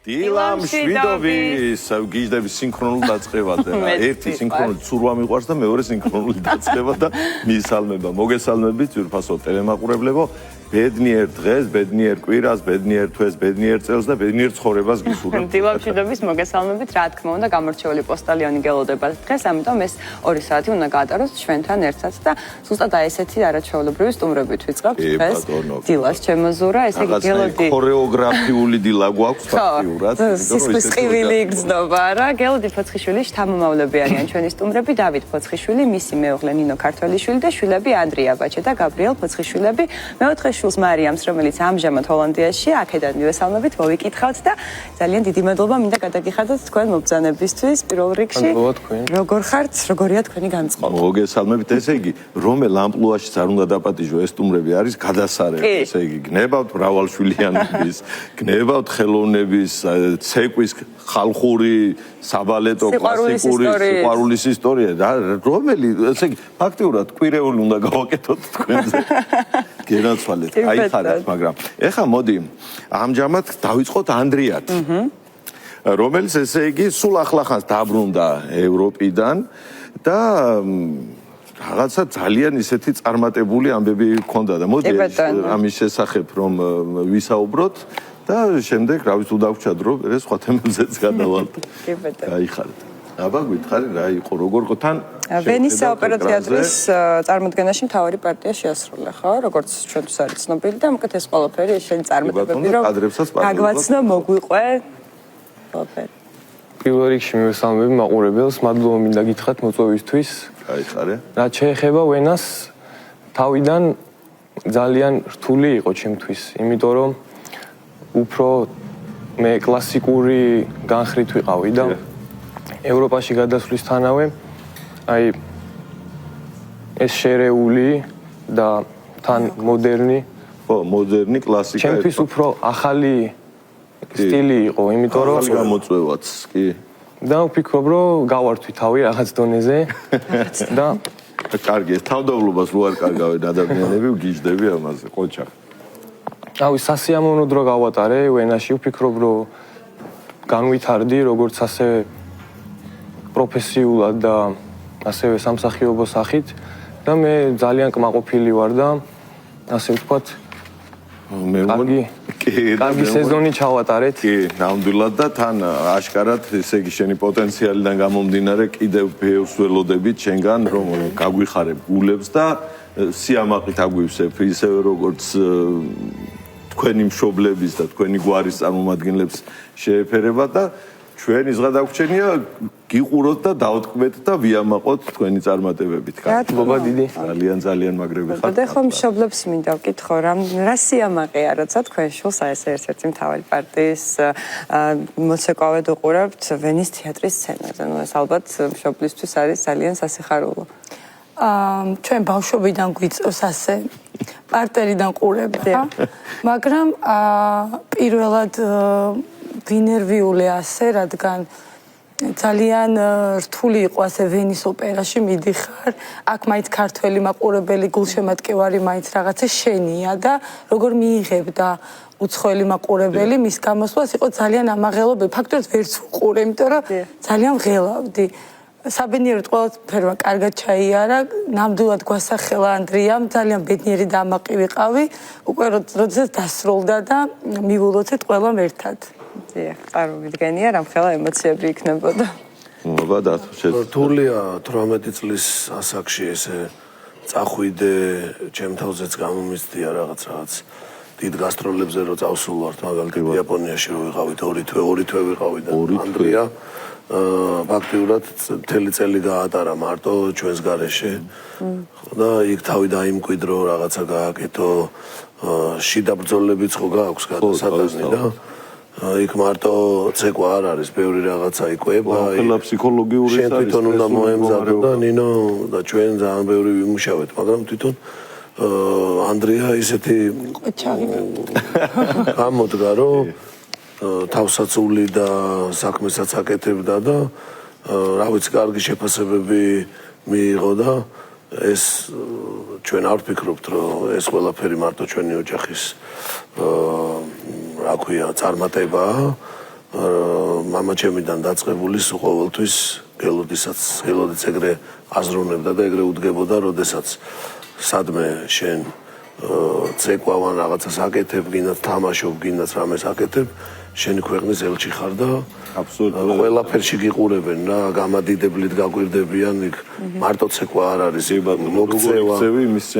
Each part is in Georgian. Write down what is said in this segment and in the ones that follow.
დილამ შვიდოვის გიჟდების სინქრონული დაწყება და ერთი სინქრონული ცურვა მიყვარს და მეორე სინქრონული დაწყება და მისალმება მოგესალმებით ძვირფასო ტელემაყურებლებო ბედნიერ დღეს, ბედნიერ კვირას, ბედნიერ თვეს, ბედნიერ წელს და ბედნიერ ცხოვრებას გისურვებთ. დილამ შვიდოვის მოგესალმებით, რა თქმა უნდა, გამორჩეული პოსტალიონი გელოდება დღეს, ამიტომ ეს 2 საათი უნდა გაატაროთ ჩვენთან ერთად და ზუსტად აი ესეთი არაჩვეულებრივი სტუმრებით ვიწყებთ დღეს. დილას ჩემოზურა, ესე იგი გელოდი ქორეოგრაფიული დილა გვაქვს ფაქტიურად. სისხლის ყივილი იგრძნობა რა. გელოდი ფოცხიშვილი შთამომავლები არიან ჩვენი სტუმრები, დავით ფოცხიშვილი, მისი მეუღლე ნინო ქართველიშვილი და შვილები ანდრია ბაჩე და გაბრიელ ფოცხიშვილები. მეოთხე შვილს მარიამს, რომელიც ამჟამად ჰოლანდიაშია, აქედან მივესალმებით, მოვიკითხავთ და ძალიან დიდი მადლობა მინდა გადაგიხადოთ თქვენ მობრძანებისთვის პირველ რიგში. როგორ ხართ? როგორია თქვენი განწყობა? მოგესალმებით, ესე იგი, რომელ ამპლუაშიც არ უნდა დაპატიჟო ეს სტუმრები არის გადასარევი, ესე იგი, გნებავთ მრავალშვილიანობის, გნებავთ ხელოვნების, ცეკვის, ხალხური, საბალეტო, კლასიკური სიყვარულის ისტორია და რომელი, ესე იგი, ფაქტიურად კვირეული უნდა გავაკეთოთ თქვენზე. გენაცვალეთ, აიხარეთ, მაგრამ ეხლა მოდი, ამჯამად დავიწყოთ ანდრიათ. რომელიც ესე იგი სულ ახლახანს დაბრუნდა ევროპიდან და რაღაცა ძალიან ისეთი წარმატებული ამბები ჰქონდა და მოდი ამის შესახებ რომ ვისაუბროთ და შემდეგ რა ვიცი თუ დაგვრჩა დრო ეს სხვა თემებზეც გადავალთ. აიხარეთ. აბა გითხარი რა იყო როგორ იყო თან ვენის საოპერო თეატრის წარმოდგენაში მთავარი პარტია შეასრულა ხო როგორც ჩვენთვის არის ცნობილი და მოკლედ ეს ყველაფერი ეს შენი წარმატებები რომ გაგვაცნო მოგვიყვე ყველაფერი პირველ რიგში მივესალმები მაყურებელს მადლობა მინდა გითხრათ მოწვევისთვის აიხარე რაც შეეხება ვენას თავიდან ძალიან რთული იყო ჩემთვის იმიტომ რომ უფრო მე კლასიკური განხრით ვიყავი და ევროპაში გადასვლისთანავე აი ეს შერეული და თან მოდერნი მოდერნი კლასიკა ჩემთვის უფრო ახალი სტილი იყო იმიტომ რომ გამოწვევაც კი და ვფიქრობ რომ გავართვი თავი რაღაც დონეზე და კარგი თავდავლობას რო არ კარგავენ ადამიანები ვგიჟდები ამაზე ყოჩა აი სასიამოვნო დრო გავატარე ვენაში ვფიქრობ რომ განვითარდი როგორც ასევე პროფესიულად და ასევე სამსახიობო სახით და მე ძალიან კმაყოფილი ვარ და ასე ვთქვათ მე კარგი სეზონი ჩავატარეთ კი ნამდვილად და თან აშკარად ესე იგი შენი პოტენციალიდან გამომდინარე კიდევ ბევრს ველოდებით შენგან რომ გაგვიხარებ გულებს და სიამაყით აგვივსებ ისევე როგორც თქვენი მშობლების და თქვენი გვარის წარმომადგენლებს შეეფერება და ჩვენ ის გადაგვჩენია გიყუროთ და დავთქმეთ და ვიამაყოთ თქვენი წარმატებებით. მადლობა დიდი. ძალიან მაგრები ხართ. და ხომ მშობლებს მინდა ვკითხო რა სიამაყეა როცა თქვენ შულს აი ეს ერთ-ერთი მთავარი პარტიის მოცეკვავედ უყურებთ ვენის თეატრის სცენაზე. ნუ ეს ალბათ მშობლისთვის არის ძალიან სასიხარულო. ჩვენ ბავშვობიდან გვიწევს ასე პარტერიდან ყურება, მაგრამ პირველად ვინერვიული ასე, რადგან ძალიან რთული იყო ასე ვენის ოპერაში მიდიხარ, აქ მაინც ქართველი მაყურებელი გულშემატკივარი მაინც რაღაცა შენია და როგორ მიიღებდა უცხოელი მაყურებელი მის გამოსვლას იყო ძალიან ამაღელობები, ფაქტობრივად ვერც უყურე, იმიტომ რომ ძალიან ვღელავდი. საბედნიეროდ ყველაფერმა კარგად ჩაიარა, ნამდვილად გვასახელა ანდრიამ, ძალიან ბედნიერი და ამაყი ვიყავი, უკვე როდესაც დასრულდა და მივულოცეთ ყველამ ერთად. დიახ, წარმოვიდგენია, რამხელა ემოციები იქნებოდა. მოგადათ, რთულია 18 წლის ასაკში ესე წახვიდე, ჩემ თავზეც გამომიცდია რაღაც დიდ გასტროლებზე რო წავსულვართ, მაგალითად იაპონიაში რო ვიყავით 2 თვე ვიყავი და ანდრია ფაქტიურად მთელი წელი გაატარა მარტო ჩვენს გარეშე და იქ თავი დაიმკვიდრო რაღაცა გააკეთო შიდა ბრძოლებიც ხო გააქვს გადასატანი და იქ მარტო ცეკვა არ არის ბევრი რაღაცა იკვება ყველა ფსიქოლოგიური შენ თვითონ უნდა მოემზადო და ნინო და ჩვენ ძალიან ბევრი ვიმუშავეთ მაგრამ თვითონ ანდრია ისეთი გამოდგა რომ თავსაცული და საქმესაც აკეთებდა და რა ვიცი კარგი შეფასებები მიიღო და ეს ჩვენ არ ვფიქრობთ რომ ეს ყველაფერი მარტო ჩვენი ოჯახის რა ქვია წარმატებაა მამა ჩემიდან დაწყებული სულ ყოველთვის გელოდიც ეგრე აზროვნებდა და ეგრე უდგებოდა, როდესაც სადმე შენ ცეკვავან რაღაცას აკეთებ, გინდათ თამაშობ, გინდათ რამეს აკეთებ, შენი ქვეყნის ელჩი ხარ და აბსოლუტურად ყველაფერში გიყურებენ რა, გამადიდებლით გაგვირდებიან, იქ მარტო ცეკვა არ არის, მოქცევა,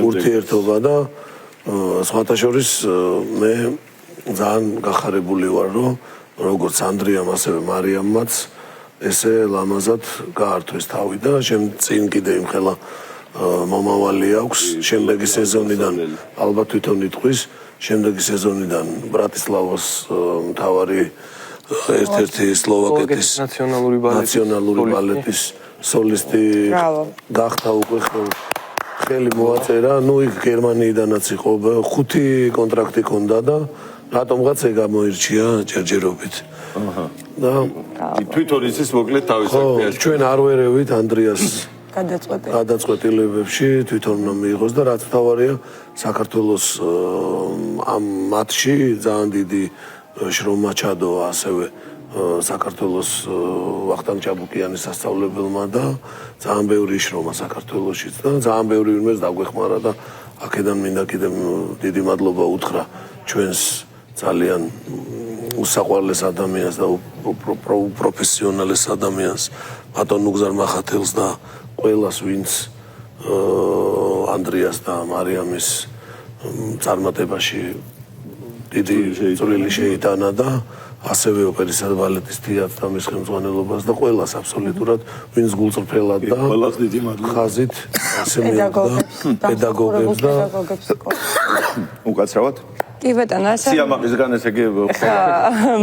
ურთიერთობა და სხვათა შორის მე ძალიან გახარებული ვარ, რომ როგორც ანდრიამ, ასევე მარიამმაც ესე ლამაზად გაართვეს თავი და წინ კიდე იმხელა მომავალი აქვს შემდეგი სეზონიდან ალბათ თვითონ იტყვის შემდეგი სეზონიდან ბრატისლავას მთავარი ერთ-ერთი სლოვაკეთის ნაციონალური ბალეტის სოლისტი გახდა უკვე ხელი მოაწერა ნუ იქ გერმანიიდანაც იყო 5 კონტრაქტი ჰქონდა და რატომღაც ეგ გამოირჩია ჯერჯერობით და თვითონ იცის მოკლედ თავის საქმეში ჩვენ არ ვერევით ანდრიას გადაწყვეტილებებში თვითონ მიიღოს და რაც თავარია საქართველოს ამ მატჩში ძალიან დიდი შრომა ჩადო ასევე საქართველოს ვახტანგ ჭაბუკიანის სასწავლებელმა და ძალიან ბევრი შრომა საქართველოსშიც და ძალიან ბევრი ვინმეს დაგვეხმარა და აქედან მინდა კიდე დიდი მადლობა უთხრა ჩვენს ძალიან უსაყვარლეს ადამიანს და პროფესიონალეს ადამიანს ბატონ ნუგზარ მახათელს და ყველას ვინც ანდრიას და მარიამის წარმატებაში დიდი წვლილი შეიტანა და ასევე ოპერისა და ბალეტის თეატრს და მის ხელმძღვანელობას და ყველას აბსოლუტურად ვინც გულწრფელად და ყველას დიდი მადლობა ხაზით ასე პედაგოგებს და უკაცრავად კი ბატონო, ასე სიამაყისგან ესე კი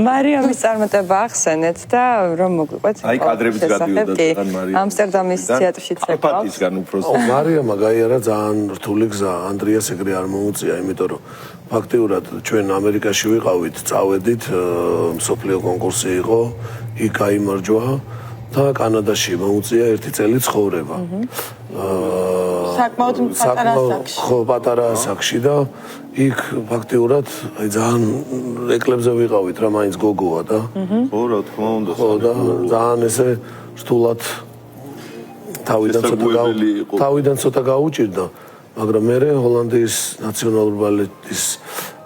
მარიამის წარმატება ახსენეთ და რომ მოგვიყვეთ. აი კადრებიც გადიოდა თან მარიამ. ამსტერდამის თეატრში ცეკვავს. აპატისგან უბრალოდ. მარიამა გაიარა ძალიან რთული გზა. ანდრიას ეგრე არ მოუწია, იმიტომ რომ ფაქტიურად ჩვენ ამერიკაში ვიყავით, წავედით, მსოფლიო კონკურსი იყო, იქ გაიმარჯვა და კანადაში მოუწია 1 წელი ცხოვრება. საკმაოდ პატარა ასაკში. ხო, პატარა ასაკში და იქ ფაქტიურად აი ძალიან ეკლებზე ვიყავით რა, მაინც გოგოა და ხო, რა თქმა უნდა. ხო და ძალიან ესე რთულად თავიდან ცოტა გაუჭირდა, მაგრამ მე ჰოლანდიის ნაციონალური ბალეტის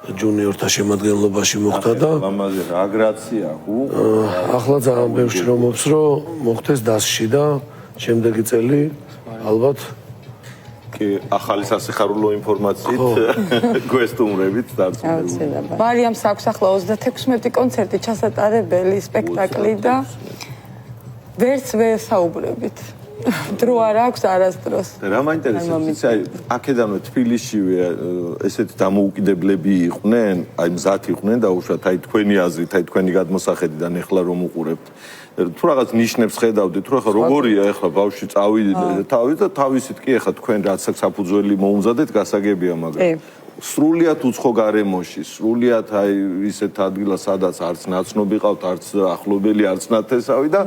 ჯუნიორთა შემადგენლობაში მოხდა და ლამაზი რა გრაცია, ახლა ძალიან ბევრ შრომობს რომ მოხდეს დასში და შემდეგი წელი ალბათ კი ახალი სასიხარულო ინფორმაციით გვესტუმრებით დარწმუნებული. მარიამს აქვს ახლა 36 კონცერტი ჩასატარებელი სპექტაკლი და ვერც ვერ საუბრებით. დრო არ აქვს არასდროს. რა მაინტერესებს, აი აქედანვე თბილისშივე ესეთი დამოუკიდებლები იყვნენ, აი მზად იყვნენ და უშუალოდ აი თქვენი აზრით, აი თქვენი გადმოსახედიდან ეხლა რომ უყურებთ. თუ რაღაც ნიშნებს ხედავდით, რომ ახლა როგორია ახლა ბავშვი წავიდა და თავისით კი ახლა თქვენ რაც საფუძველი მოუმზადეთ, გასაგებია, მაგრამ სრულიად უცხო გარემოში, სრულიად აი ისეთ ადგილას, სადაც არც ნაცნობი ყავთ, არც ახლობელი, არც ნათესავი და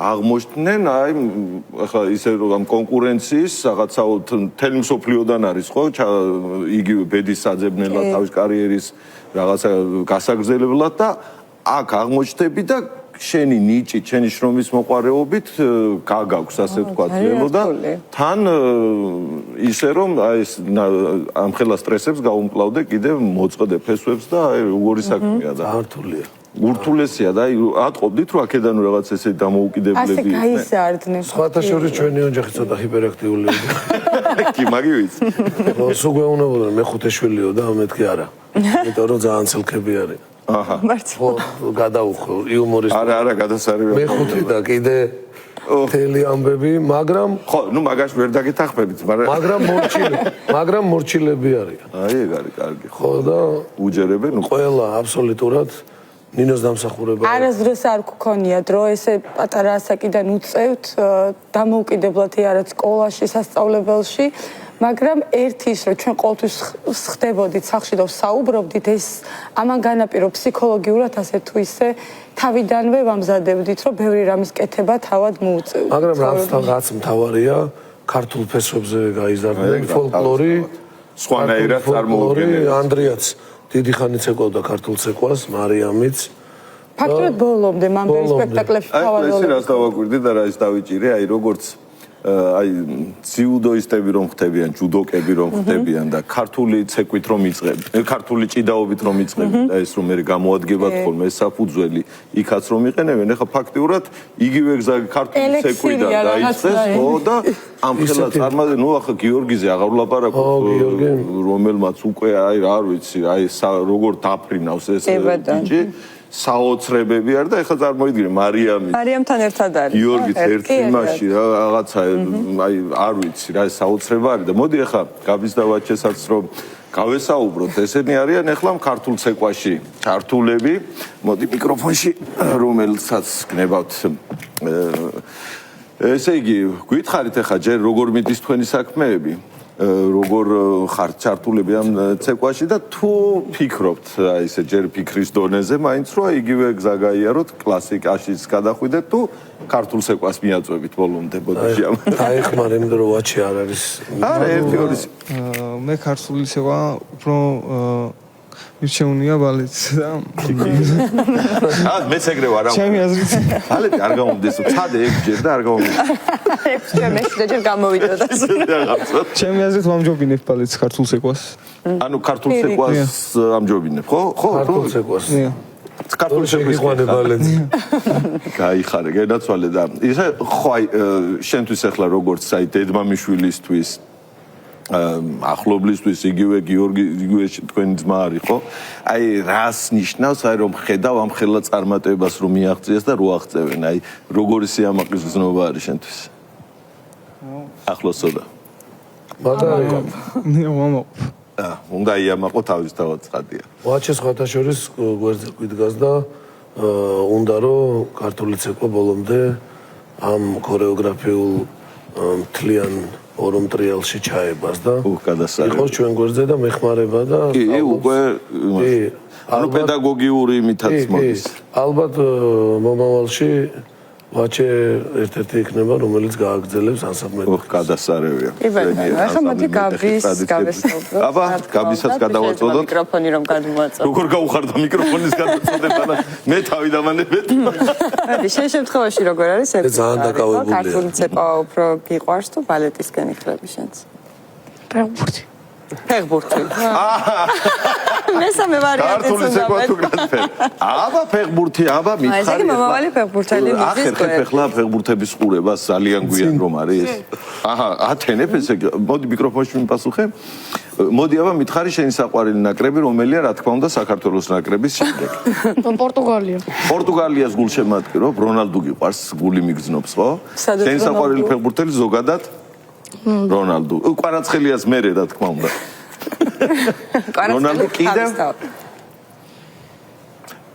აღმოჩნდნენ აი ახლა ისე რომ კონკურენციის რაღაცა მთელი მსოფლიოდან არის ხო? იგივე ბედის საძებნელად, თავის კარიერის რაღაცა გასაგრძელებლად და აქ აღმოჩნდები და შენი ნიჭი, შენი შრომის მოყარეობით გაგაქვს, ასე ვთქვათ, ველო და თან ისე რომ აი ეს ამხელა სტრესებს გაუმკლავდე კიდევ მოწყდე ფესვებს და აი როგორი საქმეა და ართულია. ურთულესია და აი ატყობდით რომ აქედან რაღაც ესე დამოუკიდებლები ასე გაიზარდნენ. სხვათა შორის ჩვენი ოჯახი ცოტა ჰიპერაქტიულია. კი, მაგი ვიცი. სულ გვეუბნებოდა მეხუთე შვილიო და მეთქი არა. იმიტომ რომ ძალიან ცელქები არის. აჰა. ხო, გადაუხო იუმორისტი. არა, გადასარევია. მეხუთე და კიდე თელი ამბები, მაგრამ ხო, ნუ მაგაში ვერ დაგეთახმებით, მაგრამ მორჩილები არიან. აი ეგ არის კარგი. ხო და უჯერებენ ყველა აბსოლუტურად ნინოს დამსახურება. არასდროს არ გქონია დრო ესე პატარა ასაკიდან უწევთ დამოუკიდებლად არა სკოლაში, სასწავლებელში, მაგრამ ერთი ის რომ ჩვენ ყოველთვის ხდებოდით სახლში და საუბრობდით ეს ამან განაპირო ფსიქოლოგიურად ასე თუ ისე თავიდანვე ვამზადებდით რომ ბევრი რამის კეთება თავად მოუწევთ. მაგრამ რაც მთავარია ქართულ ფესვებზე გაიზარდნენ ფოლკლორი, სხვანაირად წარმოუდგენელი. ანდრიაც დიდი ხანი ცეკვავდა ქართულ ცეკვას, მარიამიც ფაქტობრივად ბოლომდე მამბერი სპექტაკლებში თავად ეს რას დავაკვირდი და რა ის დავიჭირე, აი როგორც აი ძიუდოისტები რომ ხდებიან, ჯუდოკები რომ ხდებიან და ქართული ცეკვით რომ იწყებენ, ქართული ჭიდაობით რომ იწყებენ და ეს რომ მე გამოადგებათ ხოლმე ეს საფუძველი იქაც რომ იყენებენ, ეხლა ფაქტიურად იგივე გზა ქართული ცეკვიდან დაიწყეს, ხო და ამხელა წარმატე, ნუ ახლა გიორგიზე აღარ ვლაპარაკობ, რომელმაც უკვე აი არ ვიცი, აი როგორ დაფრინავს ეს ბიჭი საოცრებები არ და ეხლა წარმოიდგინე მარიამთან ერთად არის გიორგიც ერთ იმაში რაღაცა აი არ ვიცი რა საოცრება არის და მოდი ეხლა გაბის და ვაჩესაც რომ გავესაუბროთ ესენი არიან ეხლა ქართულ ცეკვაში ქართულები მოდი მიკროფონში რომელსაც გნებავთ ესე იგი გითხარით ეხლა ჯერ როგორ მიდის თქვენი საქმეები როგორ ხართ ჩართულები ამ ცეკვაში და თუ ფიქრობთ აი ესე ჯერ ფიქრის დონეზე მაინც რომ იგივე გზა გაიაროთ კლასიკაშიც გადახვიდეთ თუ ქართულ ცეკვას მიაწვევით ბოლომდე ბოდიში ამ დაეხმარ იმიტომ რომ ვაჩი არ არის არა ერთი ორი მე ქართული ცეკვა უფრო მირჩევნია ბალეტს და მეც ეგრე ვარ ჩემი აზრით ბალეტი არ გამომდის ცადე ეგჯერ და არ გამომდის მე ჯერ გამოვიდა და ჩემი აზრით ვამჯობინებ ბალეტს ქართულ ცეკვას ანუ ქართულ ცეკვას ამჯობინებ ხო ქართულ ცეკვას ქართულ ცეკვის ბალეტს გაიხარე გადაცვალე და ისე ხო აი შენთვის ახლა როგორც აი დედმამიშვილისთვის ახლობლისთვის იგივე გიორგი იგივე თქვენი ძმა არის ხო? აი რას ნიშნავს აი რომ ხედავ ამ ხელა წარმატებას რომ მიაღწიეს და რო აღწევენ აი როგორი სიამაყის გზნობა არის შენთვის? ახლოსოდა. მაგარი უნდა იამაყო თავისთავად ცხადია. ვაჩეს ხათაშორის გვერდზე კვიდგას და უნდა რომ ქართული ცეკვა ბოლომდე ამ ქორეოგრაფიულ მთლიან ორომ ტრიალში ჩაებას და იყოს ჩვენ გვერდზე და მეხმარება და კი უკვე ანუ პედაგოგიური იმითაც მოდის ალბათ მომავალში ვაჩე ერთ-ერთი იქნება რომელიც გააგრძელებს ანსამბლს გადასარევია ახლა მოდი გაბის გავესაუბროთ აბა გაბისაც გადავაწოდოთ მიკროფონი რომ გადმოაწოდოთ როგორ გაუხარდა მიკროფონის გადაწოდება და მე თავი დამანებეთ მოდი შენ შემთხვევაში როგორ არის ეს ძალიან დაკავებულია ქართული ცეკვა უფრო გიყვარს თუ ბალეტისკენ იქნება შენც ფეხბურთი მესამე ვარიანტიც უნდა აბა ფეხბურთი აბა მითხარი ეს იგი მომავალი ფეხბურთელი მიდის ახლა ფეხბურთების ყურება ძალიან გვიან რომ არის ეს აჰა ათენებ ესე მოდი მიკროფონში მიპასუხე მოდი აბა მითხარი შენი საყვარელი ნაკრები რომელია რა თქმა უნდა საქართველოს ნაკრების შემდეგ პორტუგალიას გულშემატკივრობ რონალდუ გიყვარს გული მიგზნობს ხო შენი საყვარელი ფეხბურთელი ზოგადად რონალდუ კვარაცხელიას მერე რა თქმა უნდა რონალდუ კიდევ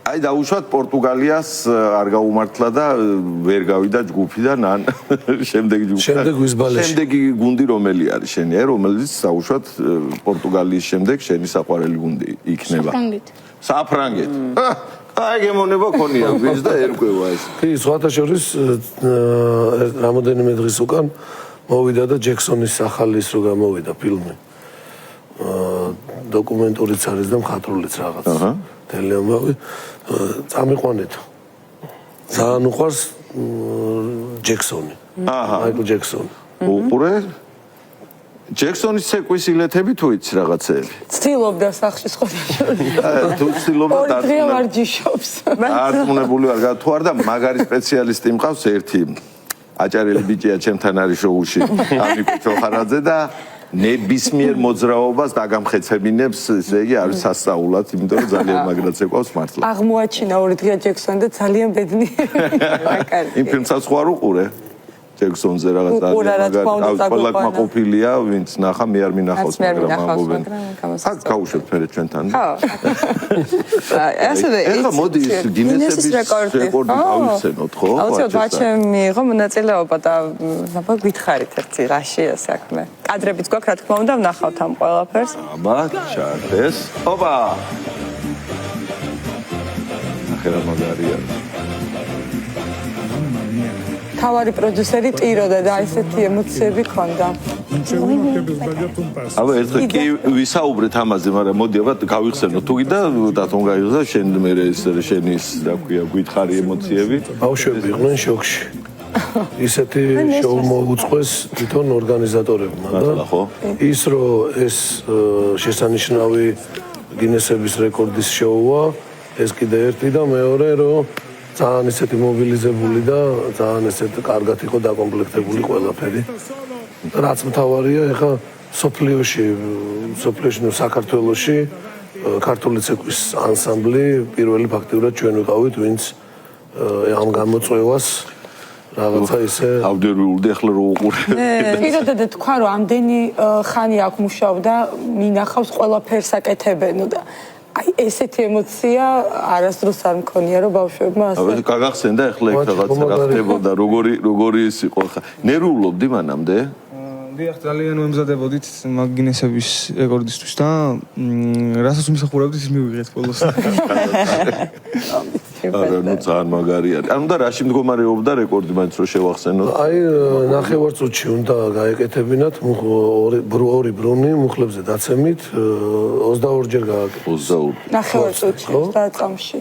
აი დაუშვათ პორტუგალიას არ გაუმართლა და ვერ გავიდა ჯგუფიდან ან შემდეგი გუნდი რომელი არის შენი აი რომელიც დაუშვათ პორტუგალიის შემდეგ შენი საყვარელი გუნდი იქნება საფრანგეთი აი გემოვნება ქონია ვის და ერკვევა ეს კი სხვათა შორის რამოდენიმე დღის უკან მოვიდა და ჯექსონის ახალის რო გამოვიდა ფილმი. დოკუმენტურიც არის და მხატვრულიც რაღაც. თელეამბავი წამიყვანეთ. ძალიან უყვარს ჯექსონი. მაიკლ ჯექსონი. უყურე? ჯექსონის ცეკვის ილეთები თუ იცი რაღაცეები? ცდილობდა სახში სხვადასხვა. თუ ცდილობდა დარწმუნებული ვარ თუ არ და მაგარი სპეციალისტი მყავს ერთი აჭარელი ბიჭია ჩემთან არის შოუში ამიკო ჩოხარაძე და ნებისმიერ მოძრაობას დაგამხეცებინებს ესე იგი არის სასწაულად იმიტომ რომ ძალიან მაგრად ეკავს მართლა აღმოაჩინა ორი დღეა ჯექსონი და ძალიან ბედნიერი იმ ფილმსაც ხო არ უყურე ჯექსონზე რაღაც ყველა კმაყოფილია ვინც ნახა მე არ მინახავს მაგრამ ამბობენ აქ გავუშვებთ მე ჩვენთან ხო ასევე ეხლა მოდი გინესების რეკორდი გავიხსენოთ ხო აუცილებლად ბაჩემ მიიღო მონაწილეობა და აბა გითხარით ერთი რაში საქმე კადრებიც გვაქვს რა თქმა უნდა ვნახავთ ამ ყველაფერს აბა ჩარდეს ოპა ახლა მაგარია თავარი პროდიუსერი ტიროდა და ესეთი ემოციები ჰქონდა აბა ერთხელ კი ვისაუბრეთ ამაზე, მაგრამ მოდი აბა გავიხსენოთ თუ გინდა დათონგაიზე შენ მე შენი რა ქვია გვითხარი ემოციები. ბავშვები იყვნენ შოქში. ისეთი შოუ მოუწყეს თვითონ ორგანიზატორებმა და ის რომ ეს შესანიშნავი გინესების რეკორდის შოუა, ეს კიდე ერთი და მეორე რომ ძალიან ისეთი მობილიზებული და ძალიან ესეთი კარგად იყო დაკომპლექტებული ყველაფერი. რაც მთავარია, ეხა სოფლიოში საქართველოში ქართული ცეკვის ანსამბლი პირველი ფაქტიურად ჩვენ ვიყავით, ვინც ამ გამოწვევას რაღაცა ისე ავდერული ახლა რო უყურებ. პირადად თქვა რომ ამდენი ხანი აქ მუშაობდა, მინახავს ყველაფერს აკეთებენო და აი ესეთი ემოცია არასდროს არ მქონია რომ ბავშვებმა ასე. აბა გაგახსენდა ახლა ეგ რაღაცა რა ხდებოდა, როგორი ის იყო ხა. ნერვიულობდი მანამდე? დიახ, ძალიან ვემზადებოდით მაგინესების რეკორდისთვის და რასაც ვიმსახურებდით ის მივიღეთ ბოლოს. არა, ნუ ძალიან მაგარი არის. ანუ და რაში მდგომარეობდა რეკორდი მაინც რო შევახსენოთ? აი ნახევარწუთში უნდა გაეკეთებინათ ორი ბრუნი მუხლებზე დაცემით 22 ჯერ გააკეთეთ. 22. ნახევარწუთში და წამში.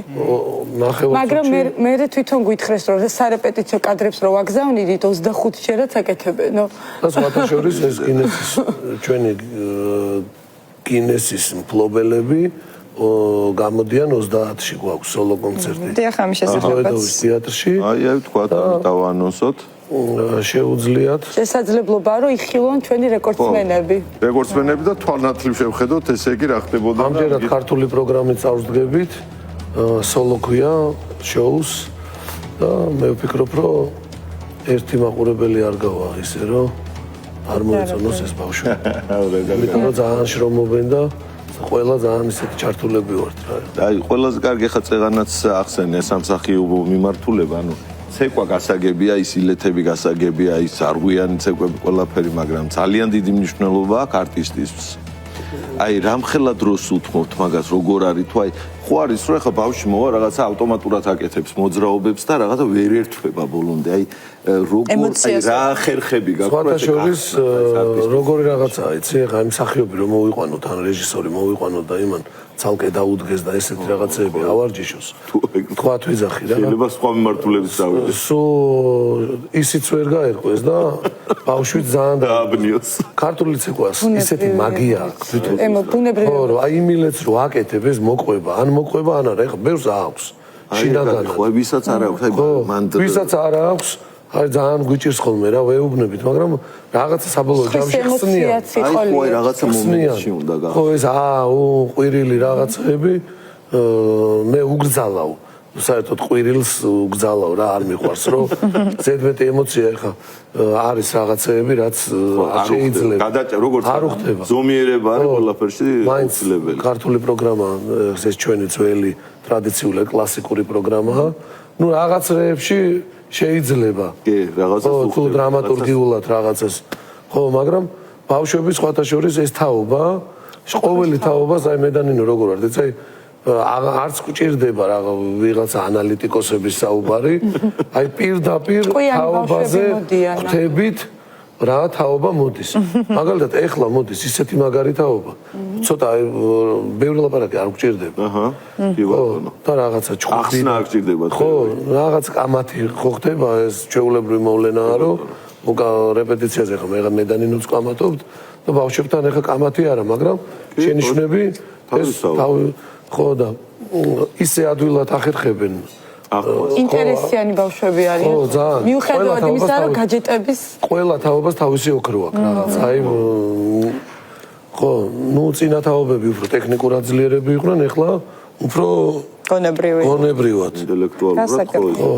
ნახევარწუთში. მაგრამ მე თვითონ გითხრეს რომ სარეპეტიციო კადრებს რო ვაგზავნიდით 25 ჯერაც აკეთებენო. და სხვათაშორის ეს გინესის ჩვენი გინესის მფლობელები გამოდიან 30-ში გვაქვს სოლო კონცერტი. დიახ, ამის შესაძლებელს თეატრში. აი თქვა დავანონსოთ. შეუძლიათ. შესაძლებლობაა რომ იხილონ ჩვენი რეკორდსმენები. რეკორდსმენები და თვალნათლივ შევხედოთ, ესე იგი რა ხდებოდა. ამჯერად ქართული პროგრამით წავსდგებით, სოლო ქვია შოუს და მე ვფიქრობ, რომ ერთი მაყურებელი არ გავა ისე რომ არ მოეწონოს ეს ბავშვი. იმიტომ რომ ძალიან შრომობენ და ყველა ძალიან ისეთი ჩართულები ვართ რა. აი, ყველაზე კარგი ხა წეღანაც ახსენე სამსახიობო მიმართულება, ანუ ცეკვა გასაგებია, ის ილეთები გასაგებია, ის არღვიანი ცეკვები ყველაფერი, მაგრამ ძალიან დიდი მნიშვნელობა აქვს არტისტისთვის. აი, რამხელა დროს უთმობთ მაგას, როგორ არის თუ აი ხო არის რომ ხა ბავშვი მოვა რაღაცა ავტომატურად აკეთებს მოძრაობებს და რაღაცა ვერ ერთვება ბოლომდე. აი, როგორ აი რა ხერხები გაქვს სხვათაშორის როგორი რაღაცაა, იცი, ხა იმ მსახიობი რომ მოვიყვანოთ, ან რეჟისორი მოვიყვანოთ და იმან ცალკე დაუდგეს და ესეთი რაღაცები ავარჯიშოს. თქვათ ვიზახი რა. შეიძლება სხვა მიმართულებით დავიდეს. ისიც ვერ გაერკვეს და ბავშვი ძალიან დააბნიოს. ქართული ცეკვას ისეთი მაგია აქვს თვითონ. ბუნებრივი. ხო, რომ აი იმილეც რო აკეთებ ეს მოყვება, ან მოყვება, ან არა, ეხა ბევრს აქვს. შინაგანად. ხო, ვისაც არ აქვს, აი მან ვისაც არ აქვს, აი ძალიან გვიჭირს ხოლმე რა, ვეუბნებით, მაგრამ რაღაცა საბოლოო ჯამში ხსნიან. აი ხო, აი რაღაცა მომენტში უნდა გახდეს. ხო, ეს ყვირილი რაღაცები მე უგრძალავ. საერთოდ ყვირილს უგრძალავ რა, არ მიყვარს რომ ზედმეტი ემოცია ეხა არის რაღაცეები, რაც არ შეიძლება. გადაჭა როგორც არ უხდება. ზომიერება არის ყველაფერში აუცილებელი. ქართული პროგრამა, ეს ჩვენი ძველი ტრადიციული კლასიკური პროგრამაა. ნუ რაღაცეებში შეიძლება. კი, რაღაცას უხდება. თუ დრამატურგიულად რაღაცას. ხო, მაგრამ ბავშვების სხვათა შორის ეს თაობა, ყოველი თაობას აი მედანინო როგორ არის, ეცი არც გვჭირდება რა ვიღაცა ანალიტიკოსების საუბარი, აი პირდაპირ თაობაზე ხვდებით რა თაობა მოდის. მაგალითად, ეხლა მოდის ისეთი მაგარი თაობა. ცოტა ბევრი ლაპარაკი არ გვჭირდება. აჰა. კი ბატონო. და რაღაცა ჭყვი. ახსნა არ გჭირდება. ხო, რაღაც კამათი ხო ხდება, ეს ჩვეულებრივი მოვლენაა, რომ რეპეტიციაზე ხომ ეხლა მედანინოც კამათობთ და ბავშვებთან ეხლა კამათი არა, მაგრამ შენიშვნები ეს ხო და ისე ადვილად ახერხებენ. ინტერესიანი ბავშვები არიან. ხო, ძალიან. მიუხედავად იმისა, რომ გაჯეტების ყველა თაობას თავისი ოქრო აქვს რაღაც. აი ხო, ნუ წინა თაობები უფრო ტექნიკურად ძლიერები იყვნენ, ეხლა უფრო გონებრივად. ინტელექტუალურად ხო,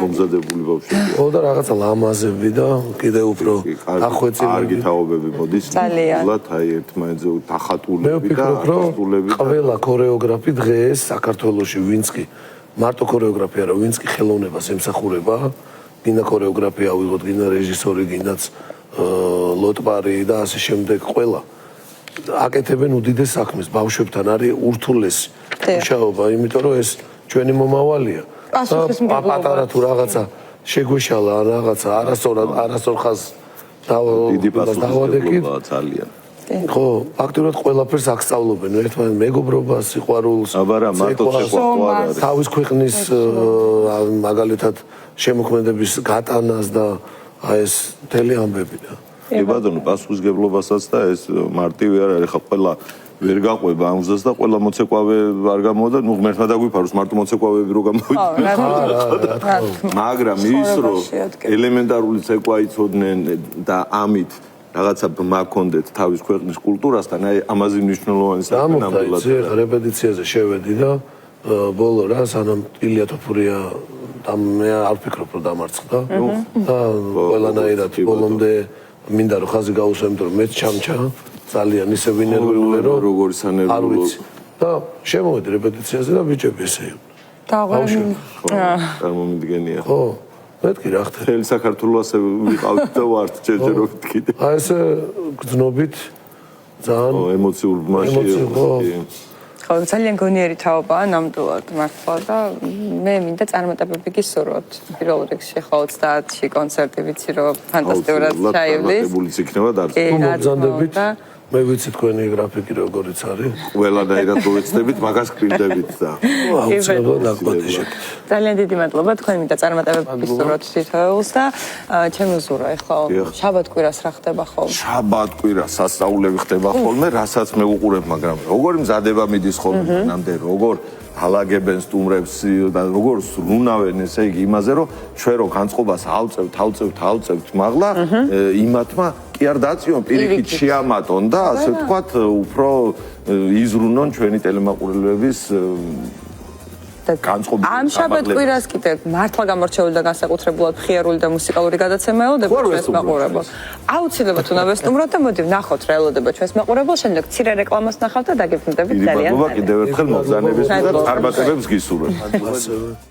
მომზადებული ბავშვები. ხო და რაღაცა ლამაზები და კიდე უფრო ახვეწილები. კარგი თაობები მოდის. ნულად აი ერთმანეთზე დახატულები და არტისტულები. ყველა ქორეოგრაფი დღეს საქართველოში ვინც კი მარტო ქორეოგრაფი არა, ვინც კი ხელოვნებას ემსახურება, გინდა ქორეოგრაფია ავიღოთ, გინდა რეჟისორი, გინდაც ლოტბარი და ასე შემდეგ, ყველა აკეთებენ უდიდეს საქმეს, ბავშვებთან არის ურთულესი მუშაობა, იმიტომ რომ ეს ჩვენი მომავალია. პატარა თუ რაღაცა შეგვეშალა, რაღაცა არასწორ ხაზს დიდი დავადექით. პასუხისმგებლობაა ძალიან. ხო, ფაქტობრივად ყველაფერს აღსწავლობენ, ერთმანეთს მეგობრობას, სიყვარულს, აბა რა, მარტო შეყვარს არ არის. თავის ქვეყნის მაგალითად შემოქმედების გატანას და აი ეს მთელი ამბები და კი ბატონო, პასუხისმგებლობასაც და ეს მარტივი არ არის, ხა ყველა ვერ გაყვება ამ გზას და ყველა მოცეკვავე არ გამოვიდა, ნუ ღმერთმა დაგვიფაროს მარტო მოცეკვავეები რო გამოვიდა. მაგრამ ის რომ ელემენტარული ცეკვა იცოდნენ და ამით რაღაცა ბმა კონდეთ თავის ქვეყნის კულტურასთან, აი ამაზე მნიშვნელოვანი საქმე ნამდვილად. ამიტომ რეპეტიციაზე შევედი და ბოლო რა, სანამ ილია თოფურია და მე არ ვფიქრობ რომ დამარცხდა და ყველანაირად ბოლომდე მინდა რომ ხაზი გაუსვა, იმიტომ რომ მეც ჩამჩა ძალიან ისე ვინერვიულე რომ როგორი სანერვიულო და შემოვედი რეპეტიციაზე და ბიჭები ესე დაღვენი წარმომიდგენია. ხო, მეთქი რა ხდება. მთელი საქართველოს ასე ვიყავით და ვართ ჯერჯერობით კიდე. აი ესე გრძნობით ძალიან ემოციურ ბმაში. ხო, ძალიან გონიერი თაობაა ნამდვილად მართლა და მე მინდა წარმატებები გისურვოთ. პირველ რიგში ხო 30-ში კონცერტი ვიცი რომ ფანტასტიკურად ჩაივლის. წარმატებულიც იქნება დარწმუნებული. მოგზანდებით. მე ვიცი თქვენი გრაფიკი როგორიც არის. ყველანაირად მოვეცდებით, მაგას გპირდებით და აუცილებლად აკვატეჟეთ. ძალიან დიდი მადლობა, თქვენ მინდა წარმატებები გისურვოთ თითოეულს და ჩემი ზურა ეხლა შაბათ-კვირას რა ხდება ხოლმე? შაბათ-კვირას სასწაულები ხდება ხოლმე, რასაც მე უყურებ, მაგრამ როგორი მზადება მიდის ხოლმე მანამდე, როგორ ალაგებენ სტუმრებს და როგორ სრულნავენ ესე იგი იმაზე, რომ ჩვენ რო განწყობას ავწევთ მაღლა, იმათმა კი არ დაწიონ, პირიქით შეამატონ და ასე ვთქვათ, უფრო იზრუნონ ჩვენი ტელემაყურებლების განწყობილი. ამ შაბათ-კვირას კიდე მართლა გამორჩეული და განსაკუთრებულად მხიარული და მუსიკალური გადაცემა ელოდება ჩვენს მაყურებელს. აუცილებლად უნდა ვესტუმროთ და მოდი ვნახოთ რა ელოდება ჩვენს მაყურებელს, შემდეგ მცირე რეკლამას ნახავთ და დაგებრუნდებით ძალიან. კიდევ ერთხელ მოგზაურობებს და წარმატებებს გისურვებთ. ასევე